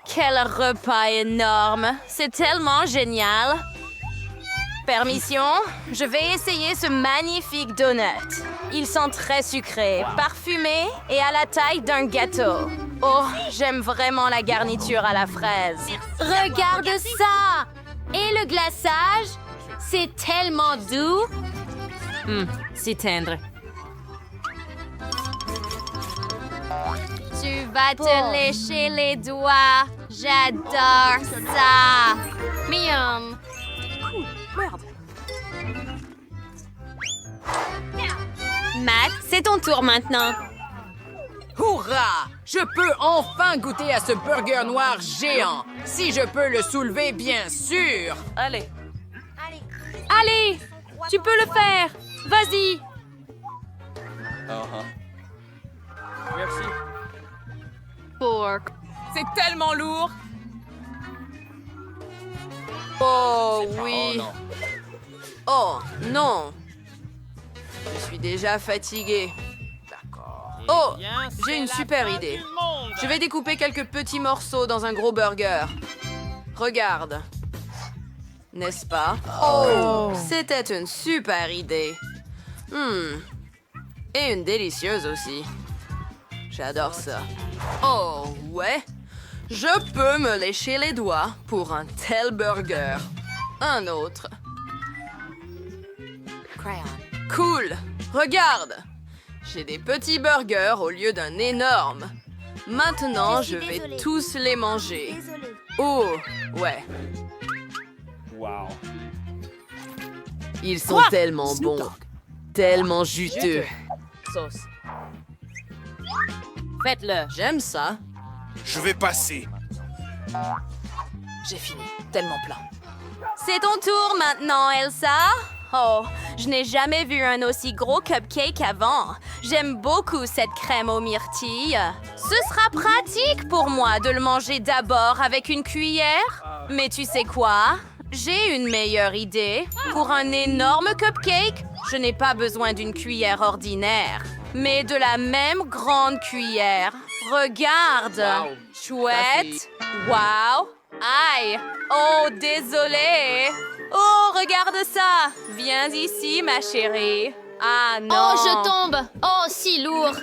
Quel repas énorme! C'est tellement génial! Permission, je vais essayer ce magnifique donut. Ils sont très sucrés, parfumés et à la taille d'un gâteau. Oh, j'aime vraiment la garniture à la fraise. Regarde ça! Et le glaçage? C'est tellement doux! C'est tendre. Tu vas te lécher les doigts. J'adore ça. Miam. Matt, c'est ton tour maintenant. Hourra! Je peux enfin goûter à ce burger noir géant. Si je peux le soulever, bien sûr. Allez, tu peux le faire. Vas-y. Merci. Pork. C'est tellement lourd. Oh oui. Oh non. Je suis déjà fatiguée. Oh, j'ai une super idée. Je vais découper quelques petits morceaux dans un gros burger. Regarde. N'est-ce pas? Oh, c'était une super idée. Et une délicieuse aussi. J'adore ça. Oh, ouais. Je peux me lécher les doigts pour un tel burger. Un autre. Cool. Regarde. J'ai des petits burgers au lieu d'un énorme. Maintenant, je vais tous les manger. Oh, ouais. Wow. Ils sont tellement bons. Tellement juteux. Sauce. Faites-le. J'aime ça. Je vais passer. J'ai fini. Tellement plein. C'est ton tour maintenant, Elsa. Oh, je n'ai jamais vu un aussi gros cupcake avant. J'aime beaucoup cette crème aux myrtilles. Ce sera pratique pour moi de le manger d'abord avec une cuillère. Mais tu sais quoi? J'ai une meilleure idée. Pour un énorme cupcake, je n'ai pas besoin d'une cuillère ordinaire, mais de la même grande cuillère. Regarde! Chouette! Wow! Aïe! Oh, désolé! Oh, regarde ça! Viens ici, ma chérie. Ah non! Oh, je tombe! Oh, si lourd!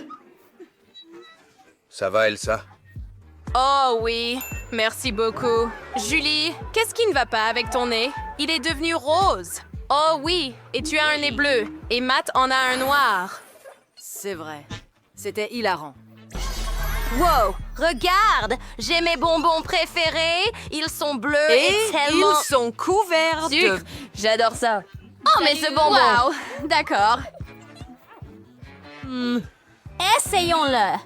Ça va, Elsa? Oh oui, merci beaucoup. Julie, qu'est-ce qui ne va pas avec ton nez? Il est devenu rose. Oh oui, et tu as un nez bleu. Et Matt en a un noir. C'est vrai. C'était hilarant. Wow, regarde! J'ai mes bonbons préférés. Ils sont bleus et, Et tellement... ils sont couverts Sucre. de... J'adore ça. Oh, mais ce bonbon! Wow, d'accord. Essayons-le!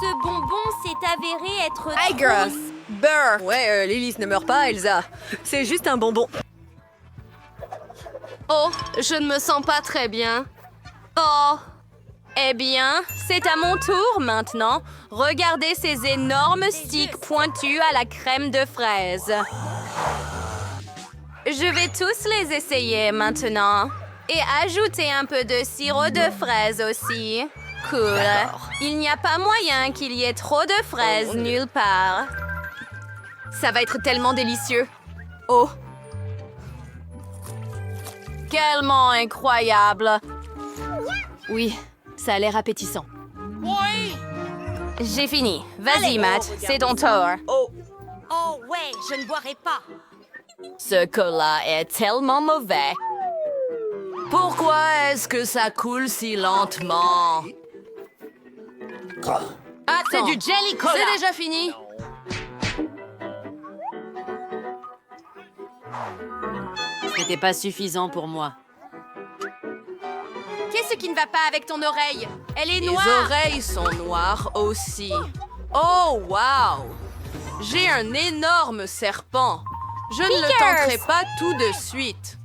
Ce bonbon s'est avéré être Hi, girls. Burr. Ouais, Lilith ne meurt pas, Elsa. C'est juste un bonbon. Oh, je ne me sens pas très bien. Oh! Eh bien, c'est à mon tour maintenant. Regardez ces énormes sticks pointus à la crème de fraise. Je vais tous les essayer maintenant. Et ajouter un peu de sirop de fraise aussi. Cool. Il n'y a pas moyen qu'il y ait trop de fraises nulle part. Ça va être tellement délicieux. Oh! Tellement incroyable. Oui, ça a l'air appétissant. J'ai fini. Vas-y, Matt, c'est ton tour. Oh ouais, je ne boirai pas! Ce cola est tellement mauvais. Pourquoi est-ce que ça coule si lentement? C'est du jelly cola. C'est déjà fini? C'était pas suffisant pour moi. Qu'est-ce qui ne va pas avec ton oreille? Elle est Les noire. oreilles sont noires aussi. Oh, wow! J'ai un énorme serpent. Je ne le tenterai pas tout de suite.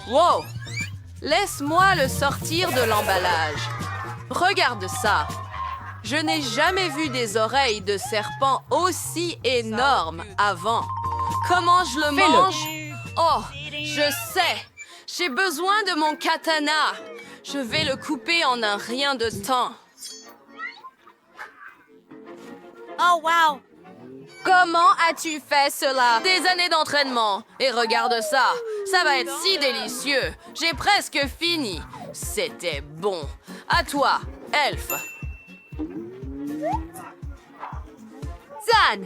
Wow! Laisse-moi le sortir de l'emballage. Regarde ça. Je n'ai jamais vu des oreilles de serpent aussi énormes avant. Comment je le mange? Oh, je sais. J'ai besoin de mon katana. Je vais le couper en un rien de temps. Oh, wow! Comment as-tu fait cela? Des années d'entraînement. Et regarde ça. Ça va être si délicieux. J'ai presque fini. C'était bon. À toi, Elf. Zan!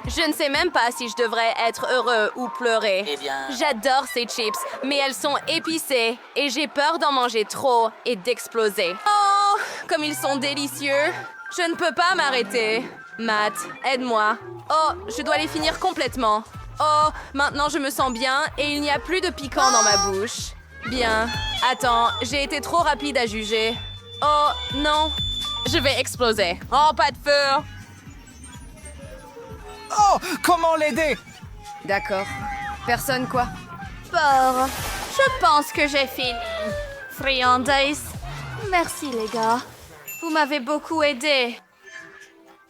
Je ne sais même pas si je devrais être heureux ou pleurer. J'adore ces chips, mais elles sont épicées et j'ai peur d'en manger trop et d'exploser. Oh, comme ils sont délicieux! Je ne peux pas m'arrêter. Matt, aide-moi. Oh, je dois les finir complètement. Oh, maintenant je me sens bien et il n'y a plus de piquant dans ma bouche. Bien. Attends, j'ai été trop rapide à juger. Oh, non. Je vais exploser. Oh, pas de feu! Oh, comment l'aider? D'accord. Personne quoi? Bon, je pense que j'ai fini. Friandises. Merci les gars. Vous m'avez beaucoup aidé.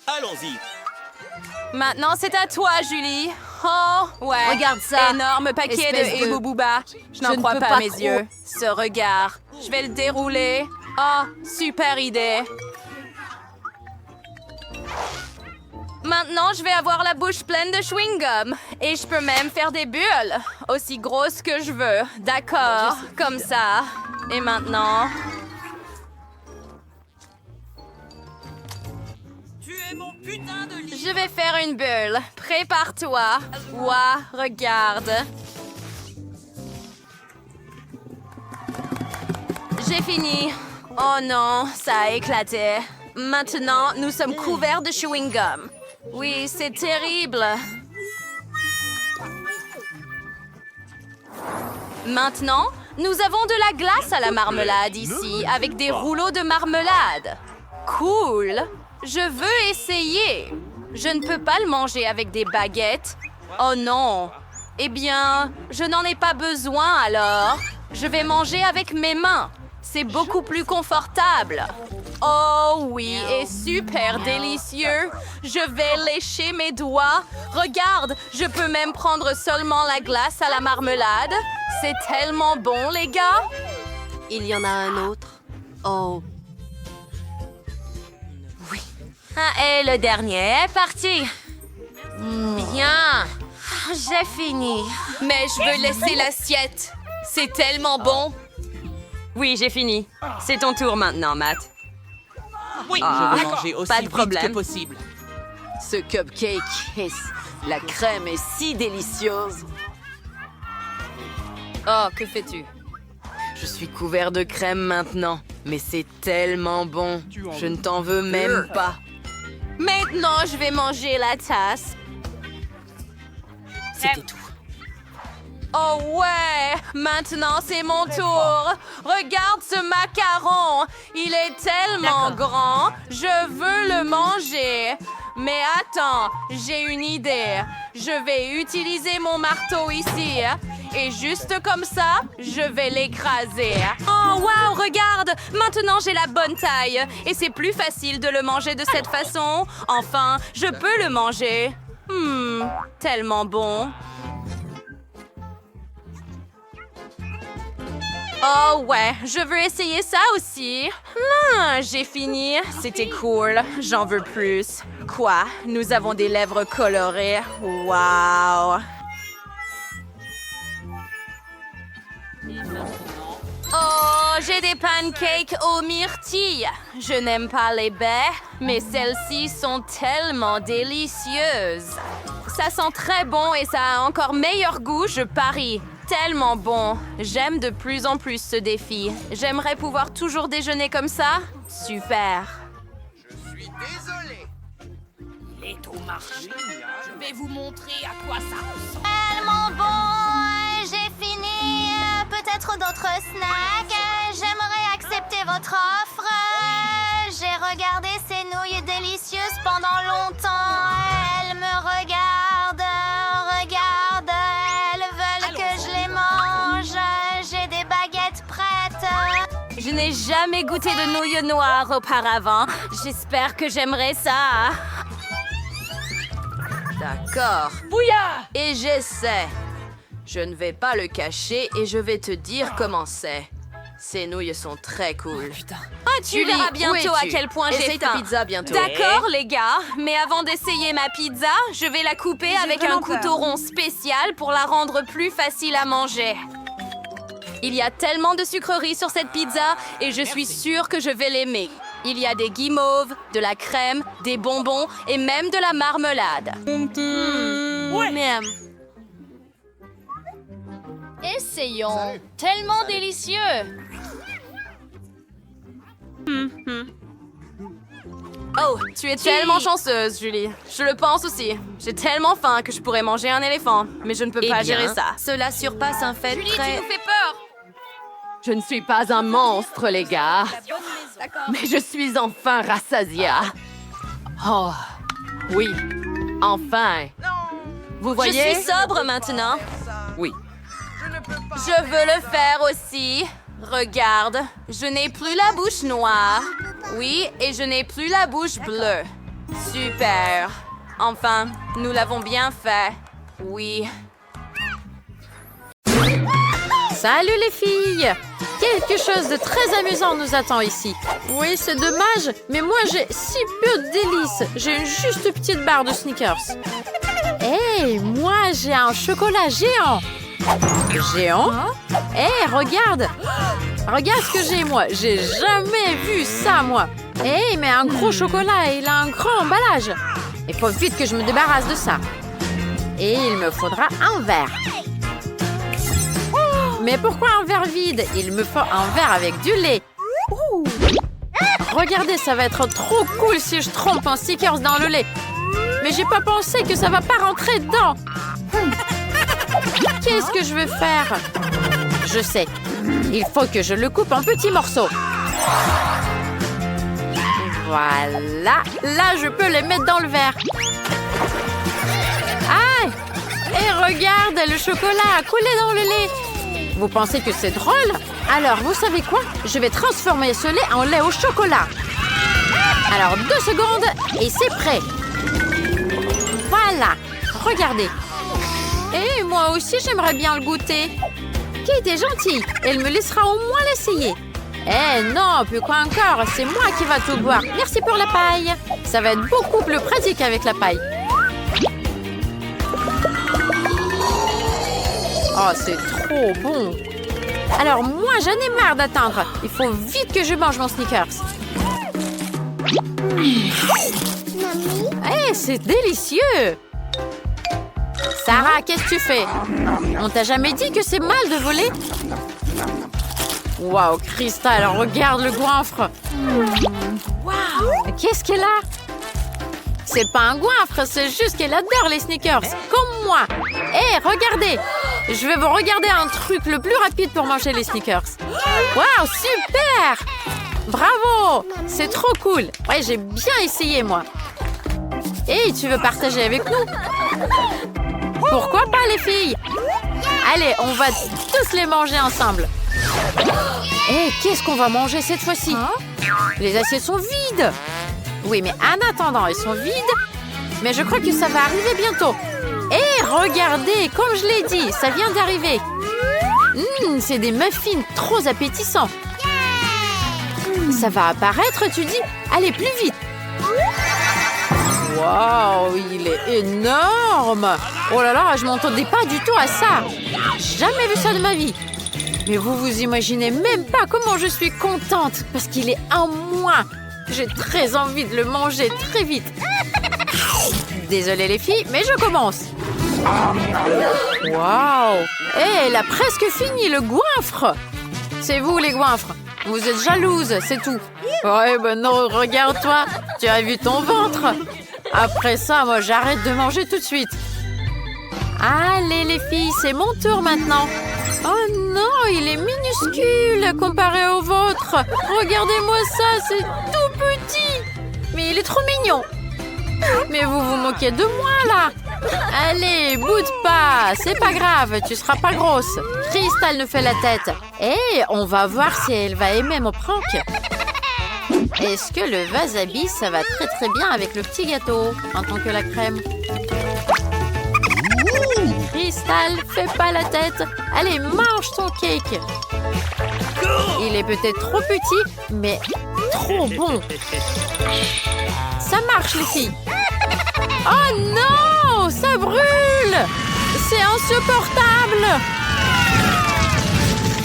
Allons-y. Maintenant, c'est à toi, Julie. Oh, ouais. Regarde ça. Énorme paquet Espèce de de- Ebou Booba. Je n'en Je ne crois peux pas pas à mes trop. yeux. Ce regard. Je vais le dérouler. Oh, super idée. Maintenant, je vais avoir la bouche pleine de chewing-gum. Et je peux même faire des bulles. Aussi grosses que je veux. D'accord. Comme ça. Et maintenant... Je vais faire une bulle. Prépare-toi. Ouah, regarde. J'ai fini. Oh non, ça a éclaté. Maintenant, nous sommes couverts de chewing-gum. Oui, c'est terrible. Maintenant, nous avons de la glace à la marmelade ici, avec des rouleaux de marmelade. Cool. Je veux essayer. Je ne peux pas le manger avec des baguettes. Oh non. Eh bien, je n'en ai pas besoin alors. Je vais manger avec mes mains. C'est beaucoup plus confortable. Oh oui, et super délicieux. Je vais lécher mes doigts. Regarde, je peux même prendre seulement la glace à la marmelade. C'est tellement bon, les gars. Il y en a un autre. Oh. Ah, et le dernier est parti. Bien. J'ai fini. Mais je veux laisser l'assiette. C'est tellement bon. Oui, j'ai fini. C'est ton tour maintenant, Matt. Oui, Ah, je veux manger aussi pas de vite problème. que possible. Ce cupcake, la crème est si délicieuse. Oh, que fais-tu? Je suis couvert de crème maintenant, mais c'est tellement bon. Je ne t'en veux même pas. Maintenant, je vais manger la tasse. C'était tout. Oh ouais! Maintenant, c'est mon tour. Regarde ce macaron. Il est tellement grand. Je veux le manger. Mais attends, j'ai une idée. Je vais utiliser mon marteau ici. Et juste comme ça, je vais l'écraser. Oh wow, regarde! Maintenant, j'ai la bonne taille. Et c'est plus facile de le manger de cette façon. Enfin, je peux le manger. Tellement bon. Oh ouais, je veux essayer ça aussi. J'ai fini. C'était cool. J'en veux plus. Quoi? Nous avons des lèvres colorées. Wow. Oh, j'ai des pancakes aux myrtilles. Je n'aime pas les baies, mais celles-ci sont tellement délicieuses. Ça sent très bon et ça a encore meilleur goût, je parie. Tellement bon. J'aime de plus en plus ce défi. J'aimerais pouvoir toujours déjeuner comme ça. Super. Je suis désolé. Tellement bon! J'ai fini! Peut-être d'autres snacks? J'aimerais accepter votre offre. J'ai regardé ces nouilles délicieuses pendant longtemps. Elles me regardent. Elles veulent que je les mange. J'ai des baguettes prêtes. Je n'ai jamais goûté de nouilles noires auparavant. J'espère que j'aimerais ça. D'accord. Bouillard! Et j'essaie. Je ne vais pas le cacher et je vais te dire comment c'est. Ces nouilles sont très cool. Tu verras bientôt à quel point j'ai Essaye ta faim. pizza bientôt. D'accord, les gars, mais avant d'essayer ma pizza, je vais la couper avec un couteau rond spécial pour la rendre plus facile à manger. Il y a tellement de sucreries sur cette pizza et je suis sûre que je vais l'aimer. Il y a des guimauves, de la crème, des bonbons et même de la marmelade. Miam. Essayons. Tellement délicieux. Oh, tu es tellement chanceuse, Julie. Je le pense aussi. J'ai tellement faim que je pourrais manger un éléphant, mais je ne peux pas gérer ça. Cela surpasse un fait très... Tu nous fais peur. Je ne suis pas un monstre, les gars. Mais je suis enfin rassasia. Oh, oui, enfin. Vous Je voyez? suis sobre maintenant. Oui. Je veux le faire aussi. Regarde, je n'ai plus la bouche noire. Oui, et je n'ai plus la bouche bleue. Super. Enfin, nous l'avons bien fait. Oui. Salut les filles! Quelque chose de très amusant nous attend ici. Oui, c'est dommage, mais moi j'ai si peu de délices. J'ai une juste petite barre de Snickers. Hey, moi j'ai un chocolat géant. Géant? Hey, regarde! Regarde ce que j'ai moi. J'ai jamais vu ça moi. Hey, mais un gros chocolat, il a un grand emballage. Il faut vite que je me débarrasse de ça. Et il me faudra un verre. Mais pourquoi un verre vide? Il me faut un verre avec du lait. Regardez, ça va être trop cool si je trempe un Snickers dans le lait. Mais j'ai pas pensé que ça va pas rentrer dedans. Qu'est-ce que je vais faire? Je sais. Il faut que je le coupe en petits morceaux. Voilà. Là, je peux les mettre dans le verre. Ah! Et regarde, le chocolat a coulé dans le lait. Vous pensez que c'est drôle? Alors, vous savez quoi? Je vais transformer ce lait en lait au chocolat. Alors, 2 secondes et c'est prêt. Voilà. Regardez. Et moi aussi, j'aimerais bien le goûter. Kate est gentille. Elle me laissera au moins l'essayer. Eh non, plus quoi encore. C'est moi qui va tout boire. Merci pour la paille. Ça va être beaucoup plus pratique avec la paille. Oh, c'est trop bon. Alors moi, j'en ai marre d'attendre. Il faut vite que je mange mon Snickers. Eh, c'est délicieux. Sarah, qu'est-ce que tu fais? On t'a jamais dit que c'est mal de voler? Waouh, Crystal, regarde le goinfre. Waouh, qu'est-ce qu'elle a? C'est pas un goinfre, c'est juste qu'elle adore les Snickers, comme moi. Hé, regardez! Je vais vous regarder un truc le plus rapide pour manger les Snickers. Waouh, super! Bravo! C'est trop cool. Ouais, j'ai bien essayé, moi. Hé, tu veux partager avec nous? Pourquoi pas, les filles? Allez, on va tous les manger ensemble. Hé, qu'est-ce qu'on va manger cette fois-ci? Les assiettes sont vides. Oui, mais en attendant, elles sont vides. Mais je crois que ça va arriver bientôt. Et regardez, comme je l'ai dit, ça vient d'arriver. C'est des muffins trop appétissants. Ça va apparaître, tu dis? Allez, plus vite. Waouh, il est énorme. Oh là là, je m'entendais pas du tout à ça. Jamais vu ça de ma vie. Mais vous imaginez même pas comment je suis contente parce qu'il est à moi. J'ai très envie de le manger très vite. Désolée les filles, mais je commence. Waouh! Elle a presque fini le goinfre. C'est vous les goinfres. Vous êtes jalouses, c'est tout. Ouais, ben non, regarde-toi. Tu as vu ton ventre. Après ça, moi, j'arrête de manger tout de suite. Allez les filles, c'est mon tour maintenant. Oh non, il est minuscule comparé au vôtre. Regardez-moi ça, c'est tout petit. Mais il est trop mignon. Mais vous vous moquez de moi, là. Allez, boude pas. C'est pas grave, tu seras pas grosse. Crystal nous fait la tête. Et on va voir si elle va aimer mon prank. Est-ce que le wasabi, ça va très très bien avec le petit gâteau, en tant que la crème? Crystal, fais pas la tête. Allez, mange ton cake. Il est peut-être trop petit, mais trop bon. Ça marche, les filles. Oh non, ça brûle. C'est insupportable.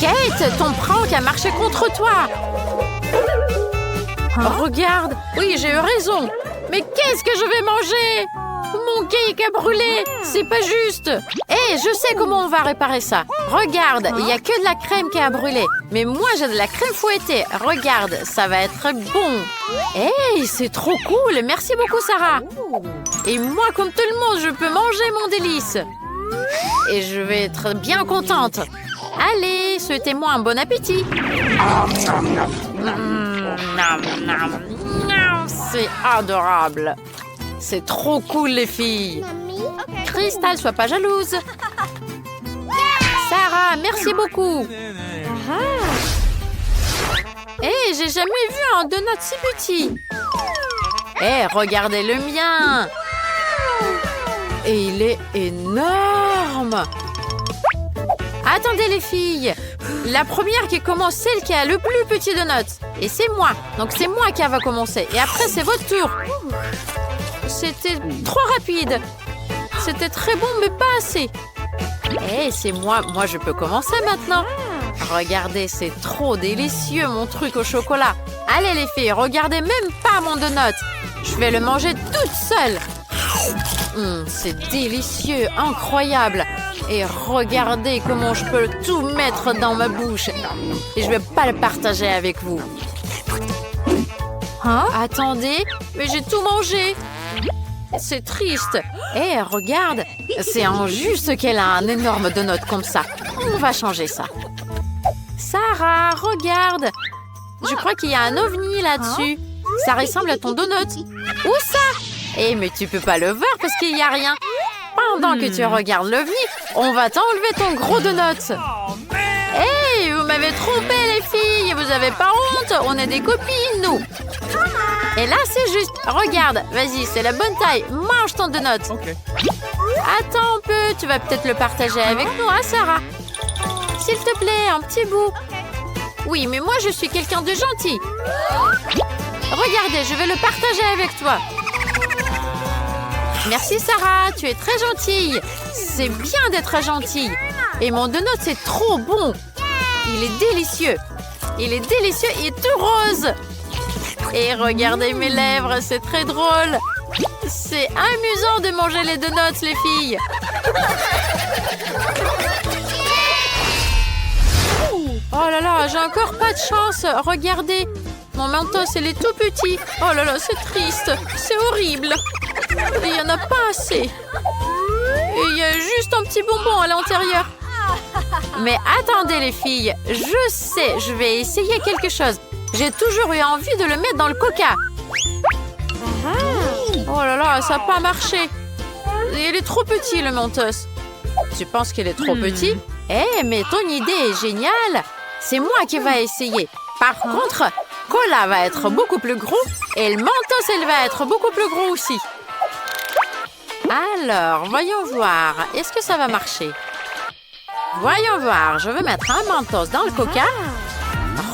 Kate, ton prank a marché contre toi. Regarde, oui, j'ai eu raison. Mais qu'est-ce que je vais manger? Mon cake a brûlé. C'est pas juste. Hé, je sais comment on va réparer ça. Regarde, il n'y a que de la crème qui a brûlé. Mais moi, j'ai de la crème fouettée. Regarde, ça va être bon. Hé, c'est trop cool. Merci beaucoup, Sarah. Et moi, comme tout le monde, je peux manger mon délice. Et je vais être bien contente. Allez, souhaitez-moi un bon appétit. C'est adorable. C'est trop cool, les filles. Crystal, sois pas jalouse. Sarah, merci beaucoup. Hé, j'ai jamais vu un donut si petit. Hé, regardez le mien. Et il est énorme. Attendez, les filles. La première qui commence, celle qui a le plus petit donut. Et c'est moi. Donc c'est moi qui va commencer. Et après, c'est votre tour. C'était trop rapide. C'était très bon, mais pas assez. Hé, c'est moi. Moi, je peux commencer maintenant. Regardez, c'est trop délicieux, mon truc au chocolat. Allez, les filles, regardez même pas mon donut. Je vais le manger toute seule. C'est délicieux, incroyable. Et regardez comment je peux tout mettre dans ma bouche. Et je vais pas le partager avec vous. Hein? Attendez, mais j'ai tout mangé. C'est triste. Hé, regarde, c'est injuste qu'elle a un énorme donut comme ça. On va changer ça. Sarah, regarde. Je crois qu'il y a un ovni là-dessus. Ça ressemble à ton donut. Où ça? Eh, mais tu peux pas le voir parce qu'il n'y a rien. Pendant que tu regardes l'ovni, on va t'enlever ton gros donut. Hey, vous m'avez trompé, les filles. Vous avez pas honte? On est des copines, nous. Et là, c'est juste. Regarde, vas-y, c'est la bonne taille. Mange ton donut. Attends un peu, tu vas peut-être le partager avec nous, hein, Sarah? S'il te plaît, un petit bout. Oui, mais moi, je suis quelqu'un de gentil. Regardez, je vais le partager avec toi. Merci, Sarah, tu es très gentille. C'est bien d'être gentille. Et mon donut, c'est trop bon. Il est délicieux. Il est délicieux et tout rose. Et regardez mes lèvres, c'est très drôle. C'est amusant de manger les donuts, les filles. Oh là là, j'ai encore pas de chance. Regardez, mon mentos, il est tout petit. Oh là là, c'est triste. C'est horrible. Et il n'y en a pas assez. Et il y a juste un petit bonbon à l'intérieur. Mais attendez, les filles. Je sais, je vais essayer quelque chose. J'ai toujours eu envie de le mettre dans le coca. Oh là là, ça n'a pas marché. Il est trop petit, le mentos. Tu penses qu'il est trop petit? Eh, mais ton idée est géniale. C'est moi qui vais essayer. Par contre, Cola va être beaucoup plus gros et le mentos, elle va être beaucoup plus gros aussi. Alors, voyons voir. Est-ce que ça va marcher? Voyons voir. Je vais mettre un mentos dans le coca.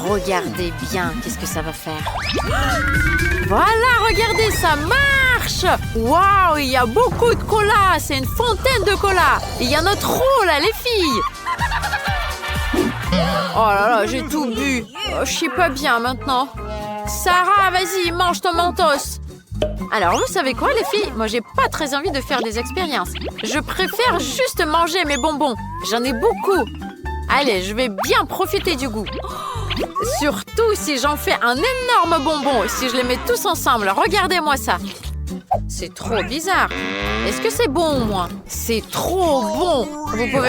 Regardez bien. Qu'est-ce que ça va faire? Voilà, regardez, ça marche! Waouh, il y a beaucoup de cola. C'est une fontaine de cola. Il y en a trop, là, les filles. Oh là là, j'ai tout bu. Oh, je suis pas bien maintenant. Sarah, vas-y, mange ton mentos. Alors, vous savez quoi, les filles? Moi, j'ai pas très envie de faire des expériences. Je préfère juste manger mes bonbons. J'en ai beaucoup. Allez, je vais bien profiter du goût. Surtout si j'en fais un énorme bonbon. Si je les mets tous ensemble. Regardez-moi ça. C'est trop bizarre. Est-ce que c'est bon, au moins? C'est trop bon. Vous pouvez